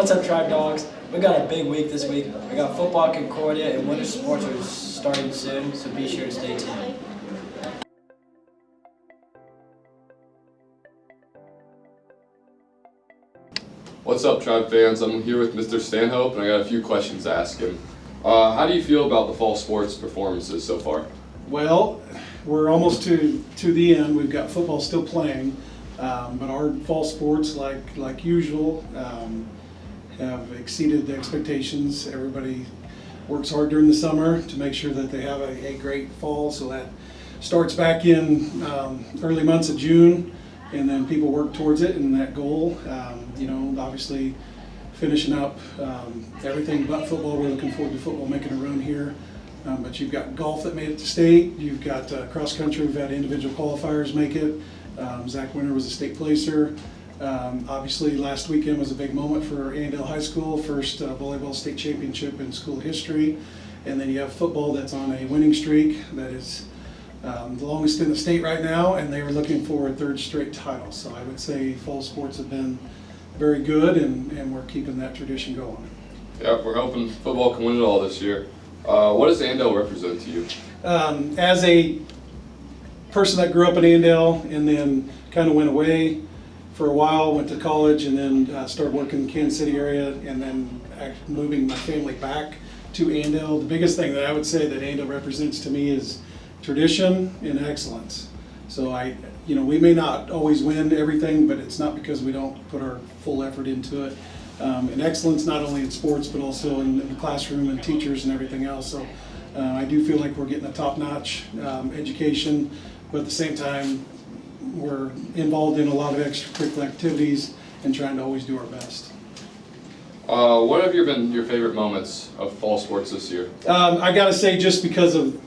What's up, Tribe Dogs? We got a big week this week. We got football at Concordia and winter sports are starting soon, so be sure to stay tuned. What's up, Tribe fans? I'm here with Mr. Stanhope, and I got a few questions to ask him. How do you feel about the fall sports performances so far? Well, we're almost to the end. We've got football still playing, but our fall sports, like usual, have exceeded the expectations. Everybody works hard during the summer to make sure that they have a great fall, so that starts back in early months of June, and then people work towards it and that goal. Obviously finishing up everything but football. We're looking forward to football making a run here. But you've got golf that made it to state. You've got cross country. We've had individual qualifiers make it. Zach Winter was a state placer. Obviously, last weekend was a big moment for Annandale High School, first volleyball state championship in school history. And then you have football that's on a winning streak that is the longest in the state right now, and they were looking for a third straight title. So I would say fall sports have been very good, and we're keeping that tradition going. Yeah, we're hoping football can win it all this year. What does Annandale represent to you? As a person that grew up in Annandale and then kind of went away for a while, went to college, and then started working in the Kansas City area, and then moving my family back to Annandale. The biggest thing that I would say that Annandale represents to me is tradition and excellence. So we may not always win everything, but it's not because we don't put our full effort into it. And excellence not only in sports, but also in the classroom and teachers and everything else. So I do feel like we're getting a top-notch education, but at the same time, we're involved in a lot of extracurricular activities and trying to always do our best. What have been your favorite moments of fall sports this year? I got to say, just because of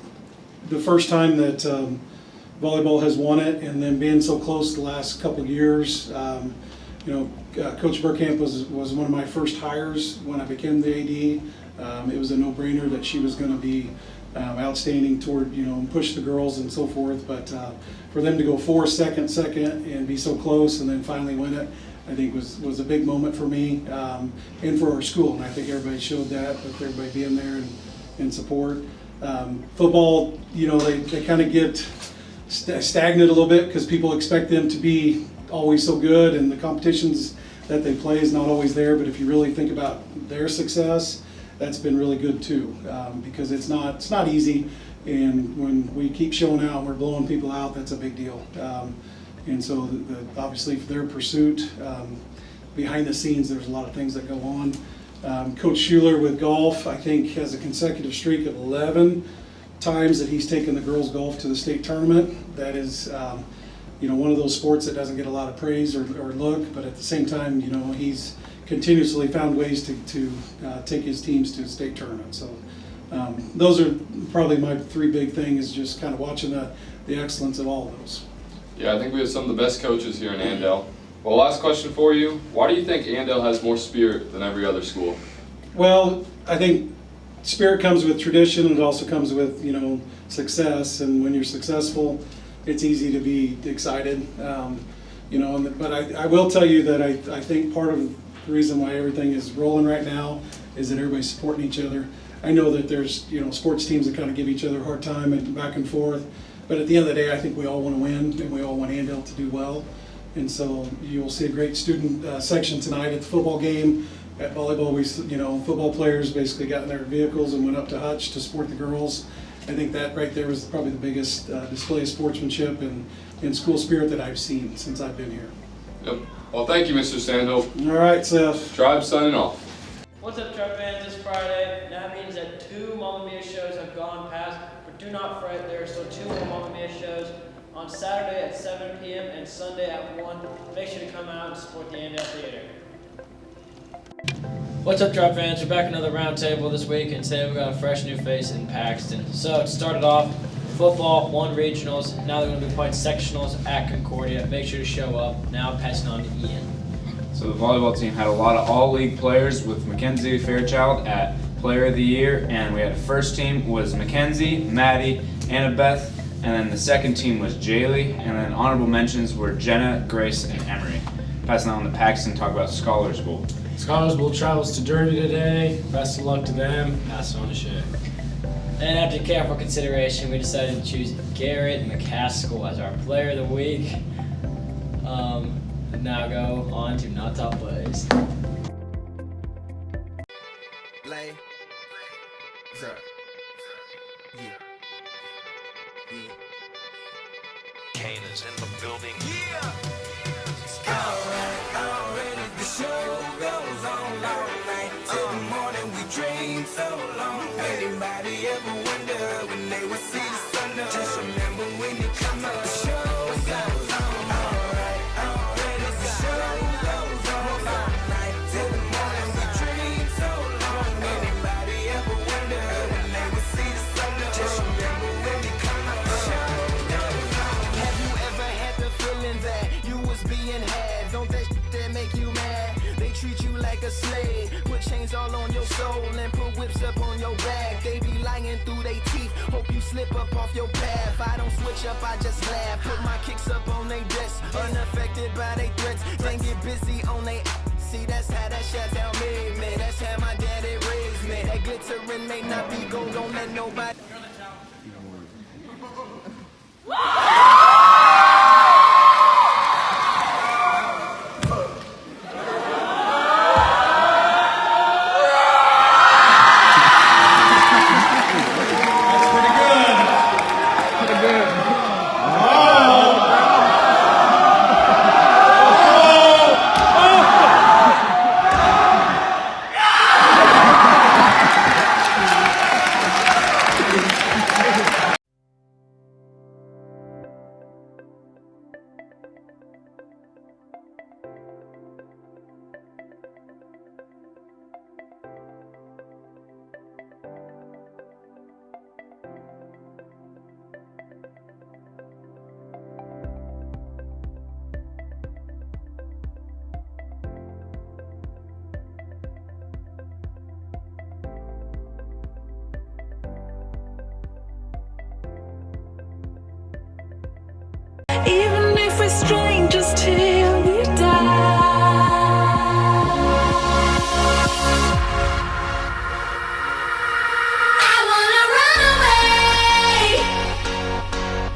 the first time that volleyball has won it, and then being so close the last couple of years. Coach Burkamp was one of my first hires when I became the AD. It was a no-brainer that she was going to be outstanding toward, push the girls and so forth. But for them to go second, and be so close and then finally win it, I think was a big moment for me and for our school. And I think everybody showed that with everybody being there and support. Football, they kind of get stagnant a little bit because people expect them to be always so good, and the competitions that they play is not always there. But if you really think about their success, that's been really good too, because it's not easy, and when we keep showing out and we're blowing people out, that's a big deal. And so obviously for their pursuit, behind the scenes there's a lot of things that go on. Coach Schuler with golf, I think, has a consecutive streak of 11 times that he's taken the girls golf to the state tournament. That is one of those sports that doesn't get a lot of praise or look, but at the same time, he's continuously found ways to take his teams to state tournaments. So those are probably my three big things, just kind of watching the excellence of all of those. Yeah, I think we have some of the best coaches here in Annandale. Well, last question for you. Why do you think Annandale has more spirit than every other school? Well, I think spirit comes with tradition, and it also comes with, success. And when you're successful, it's easy to be excited. But I will tell you that I think part of the reason why everything is rolling right now is that everybody's supporting each other. I know that there's, sports teams that kind of give each other a hard time and back and forth. But at the end of the day, I think we all want to win, and we all want Annandale to do well. And so you'll see a great student section tonight at the football game. At volleyball, football players basically got in their vehicles and went up to Hutch to support the girls. I think that right there was probably the biggest display of sportsmanship and school spirit that I've seen since I've been here. Yep. Well, thank you, Mr. Stanhope. All right, Seth. Tribe signing off. What's up, Tribe fans? This Friday. That means that 2 Mamma Mia shows have gone past, but do not fret. There are still 2 more Mamma Mia shows on Saturday at 7 p.m. and Sunday at 1. Make sure to come out and support the Annandale Theater. What's up, Tribe fans? We're back another round table this week, and today we've got a fresh new face in Paxton. So it started off football, 1 regionals. Now they're going to be playing sectionals at Concordia. Make sure to show up. Now passing on to Ian. So the volleyball team had a lot of all-league players, with Mackenzie Fairchild at Player of the Year, and we had a first team was Mackenzie, Maddie, Annabeth, and then the second team was Jaylee, and then honorable mentions were Jenna, Grace, and Emery. Passing on to Paxton to talk about Scholars Bowl. Scholars Bowl travels to Derby today. Best of luck to them. Pass it on to Shay. And after careful consideration, we decided to choose Garrett McCaskill as our player of the week. Now go on to not top plays. Lay. Sir. Yeah. Yeah. Kane is in the building. Yeah. Already the show goes on all night. Till the morning we dream so long. Anybody ever wonder when they would see the sun up? Just remember when you come up. The show goes on all right. Already the show goes on all night. Till the morning we dream so long. Anybody ever wonder when they would see the sun up? Just remember when you come up. The show goes on. Have you ever had the feeling that you was being had? Don't that make you mad? They treat you like a slave, put chains all on your soul and put whips up on your back. They be lying through their teeth, hope you slip up off your path. I don't switch up, I just laugh, put my kicks up on they desk, unaffected by they threats. Then get busy on they. See, that's how that Chateau made me. That's how my daddy raised me. That glittering may not be gold, don't let nobody. Even if we're strangers till we die. I wanna run away.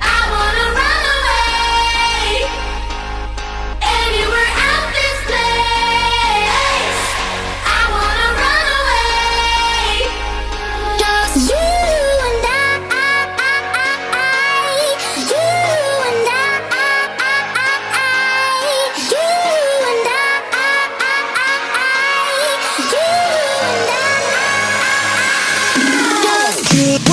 I wanna run away. Anywhere out this place. I wanna run away. Just you and you and you and